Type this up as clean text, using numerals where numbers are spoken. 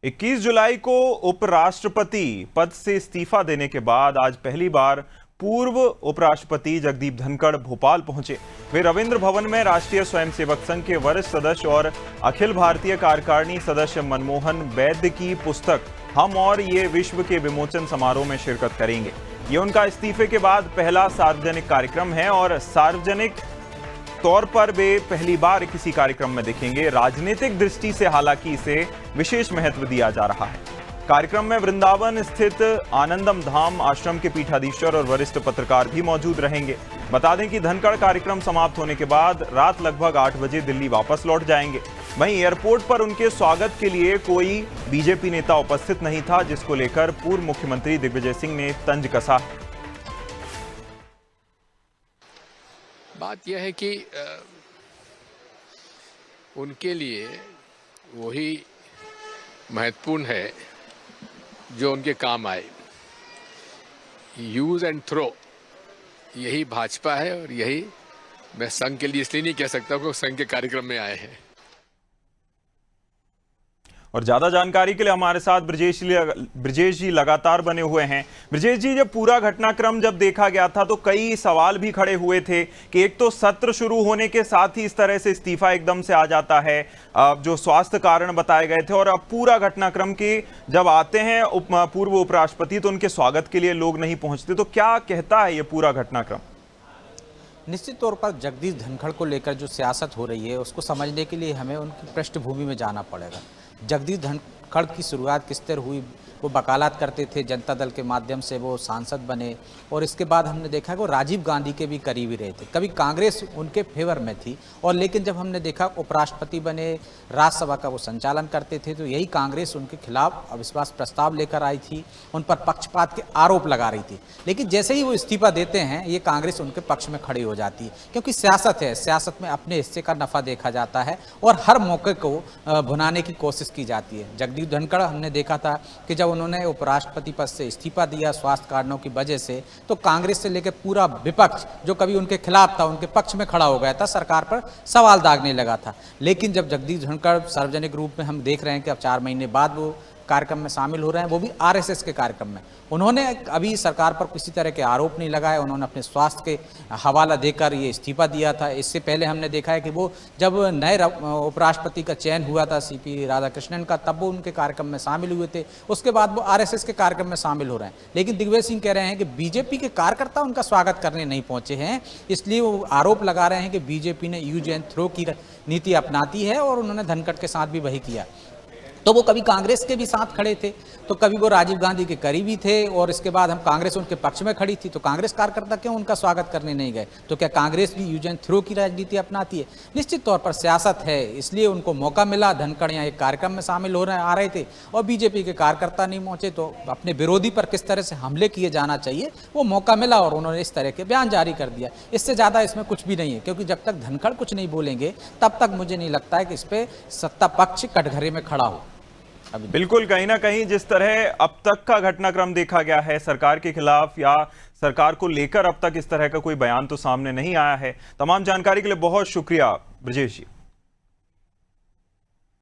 21 जुलाई को उपराष्ट्रपति पद से इस्तीफा देने के बाद आज पहली बार पूर्व उपराष्ट्रपति जगदीप धनखड़ भोपाल पहुंचे। वे रविंद्र भवन में राष्ट्रीय स्वयंसेवक संघ के वरिष्ठ सदस्य और अखिल भारतीय कार्यकारिणी सदस्य मनमोहन वैद्य की पुस्तक हम और ये विश्व के विमोचन समारोह में शिरकत करेंगे। ये उनका इस्तीफे के बाद पहला सार्वजनिक कार्यक्रम है और सार्वजनिक तौर पर वे पहली बार किसी कार्यक्रम में दिखेंगे। राजनीतिक दृष्टि से हालांकि इसे विशेष महत्व दिया जा रहा है। कार्यक्रम में वृंदावन स्थित आनंदम धाम आश्रम के पीठाधीश्वर और वरिष्ठ पत्रकार भी मौजूद रहेंगे। बता दें कि धनखड़ कार्यक्रम समाप्त होने के बाद रात लगभग 8 बजे दिल्ली वापस लौट जाएंगे। वहीं एयरपोर्ट पर उनके स्वागत के लिए कोई बीजेपी नेता उपस्थित नहीं था, जिसको लेकर पूर्व मुख्यमंत्री दिग्विजय सिंह ने तंज कसा। बात यह है कि उनके लिए वही महत्वपूर्ण है जो उनके काम आए। यूज एंड थ्रो यही भाजपा है और यही मैं संघ के लिए इसलिए नहीं कह सकता कि संघ के कार्यक्रम में आए हैं। और ज्यादा जानकारी के लिए हमारे साथ ब्रजेश जी लगातार बने हुए हैं। ब्रजेश जी, जब पूरा घटनाक्रम जब देखा गया था तो कई सवाल भी खड़े हुए थे कि एक तो सत्र शुरू होने के साथ ही इस तरह से इस्तीफा एकदम से आ जाता है, जो स्वास्थ्य कारण बताए गए थे, और अब पूरा घटनाक्रम के जब आते हैं पूर्व उपराष्ट्रपति तो उनके स्वागत के लिए लोग नहीं पहुंचते। तो क्या कहता है ये पूरा घटनाक्रम? निश्चित तौर पर जगदीप धनखड़ को लेकर जो सियासत हो रही है उसको समझने के लिए हमें उनकी पृष्ठभूमि में जाना पड़ेगा। जगदीप धनखड़ की शुरुआत किस तरह हुई, वो वकालत करते थे, जनता दल के माध्यम से वो सांसद बने और इसके बाद हमने देखा कि वो राजीव गांधी के भी करीबी रहे थे। कभी कांग्रेस उनके फेवर में थी और लेकिन जब हमने देखा उपराष्ट्रपति बने, राज्यसभा का वो संचालन करते थे, तो यही कांग्रेस उनके खिलाफ अविश्वास प्रस्ताव लेकर आई थी, उन पर पक्षपात के आरोप लगा रही थी। लेकिन जैसे ही वो इस्तीफा देते हैं ये कांग्रेस उनके पक्ष में खड़ी हो जाती है, क्योंकि सियासत है, सियासत में अपने हिस्से का नफा देखा जाता है और हर मौके को भुनाने की कोशिश की जाती है। जगदीप धनखड़ हमने देखा था कि जब उन्होंने उपराष्ट्रपति पद से इस्तीफा दिया स्वास्थ्य कारणों की वजह से, तो कांग्रेस से लेकर पूरा विपक्ष जो कभी उनके खिलाफ था उनके पक्ष में खड़ा हो गया था, सरकार पर सवाल दागने लगा था। लेकिन जब जगदीप धनखड़ सार्वजनिक रूप में हम देख रहे हैं कि अब 4 महीने बाद वो कार्यक्रम में शामिल हो रहे हैं, वो भी आरएसएस के कार्यक्रम में, उन्होंने अभी सरकार पर किसी तरह के आरोप नहीं लगाए। उन्होंने अपने स्वास्थ्य के हवाला देकर ये इस्तीफा दिया था। इससे पहले हमने देखा है कि वो जब नए उपराष्ट्रपति का चयन हुआ था सीपी राधाकृष्णन का, तब वो उनके कार्यक्रम में शामिल हुए थे। उसके बाद वो आरएसएस के कार्यक्रम में शामिल हो रहे हैं। लेकिन दिग्विजय सिंह कह रहे हैं कि बीजेपी के कार्यकर्ता उनका स्वागत करने नहीं पहुंचे हैं, इसलिए वो आरोप लगा रहे हैं कि बीजेपी ने यूज एंड थ्रो की नीति अपनाती है और उन्होंने धनखड़ के साथ भी वही किया। तो वो कभी कांग्रेस के भी साथ खड़े थे, तो कभी वो राजीव गांधी के करीबी थे और इसके बाद हम कांग्रेस उनके पक्ष में खड़ी थी, तो कांग्रेस कार्यकर्ता क्यों उनका स्वागत करने नहीं गए? तो क्या कांग्रेस भी यूज एंड थ्रो की राजनीति अपनाती है? निश्चित तौर पर सियासत है, इसलिए उनको मौका मिला। धनखड़ यहाँ एक कार्यक्रम में शामिल आ रहे थे और बीजेपी के कार्यकर्ता नहीं पहुंचे, तो अपने विरोधी पर किस तरह से हमले किए जाना चाहिए वो मौका मिला और उन्होंने इस तरह के बयान जारी कर दिया। इससे ज़्यादा इसमें कुछ भी नहीं है, क्योंकि जब तक धनखड़ कुछ नहीं बोलेंगे तब तक मुझे नहीं लगता है कि इस पर सत्ता पक्ष कटघरे में खड़ा हो। बिल्कुल, कहीं ना कहीं जिस तरह अब तक का घटनाक्रम देखा गया है सरकार के खिलाफ या सरकार को लेकर अब तक इस तरह का कोई बयान तो सामने नहीं आया है। तमाम जानकारी के लिए बहुत शुक्रिया ब्रजेश जी।